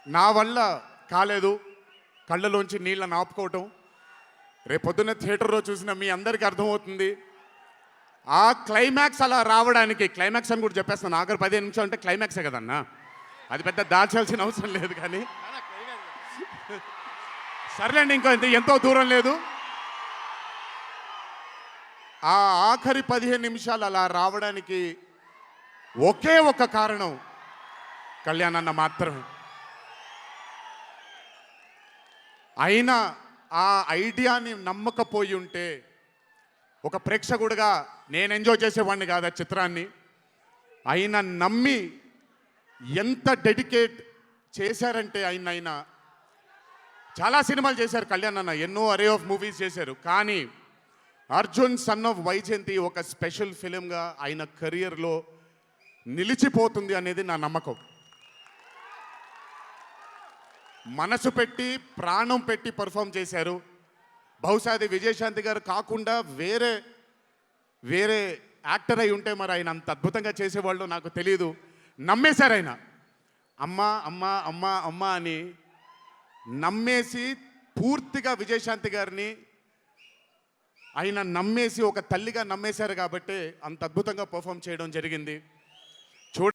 నా వల్ల కాలేదు, కళ్ళలోంచి నీళ్ళని ఆపుకోవటం. రేపొద్దున్న థియేటర్లో చూసిన మీ అందరికీ అర్థమవుతుంది. ఆ క్లైమాక్స్ అలా రావడానికి, క్లైమాక్స్ అని కూడా చెప్పేస్తాను, ఆఖరి 15 నిమిషాలు అంటే క్లైమాక్సే కదన్నా, అది పెద్ద దాచాల్సిన అవసరం లేదు. కానీ సర్లేండి, ఇంకో ఎంతో దూరం లేదు. ఆ ఆఖరి 15 నిమిషాలు అలా రావడానికి ఒకే ఒక కారణం కళ్యాణ్ అన్న మాత్రమే. అయినా ఆ ఐడియాని నమ్మకపోయి ఉంటే ఒక ప్రేక్షకుడిగా నేను ఎంజాయ్ చేసేవాడిని కాదు ఆ చిత్రాన్ని. అయినా నమ్మి ఎంత డెడికేట్ చేశారంటే ఆయన చాలా సినిమాలు చేశారు కళ్యాణ్ అన్న, ఎన్నో అరే ఆఫ్ మూవీస్ చేశారు. కానీ అర్జున్ సన్ ఆఫ్ వైజయంతి ఒక స్పెషల్ ఫిలింగా ఆయన కెరియర్లో నిలిచిపోతుంది అనేది నా నమ్మకం. మనసు పెట్టి ప్రాణం పెట్టి పర్ఫామ్ చేశారు. బహుశా అది విజయశాంతి గారు కాకుండా వేరే యాక్టర్ అయి ఉంటే మరి ఆయన అంత అద్భుతంగా చేసేవాళ్ళు నాకు తెలియదు. నమ్మేశారు ఆయన, అమ్మా అమ్మా అమ్మా అమ్మా అని నమ్మేసి పూర్తిగా విజయశాంతి గారిని ఆయన నమ్మేసి ఒక తల్లిగా నమ్మేశారు. కాబట్టి అంత అద్భుతంగా పర్ఫామ్ చేయడం జరిగింది. చూడ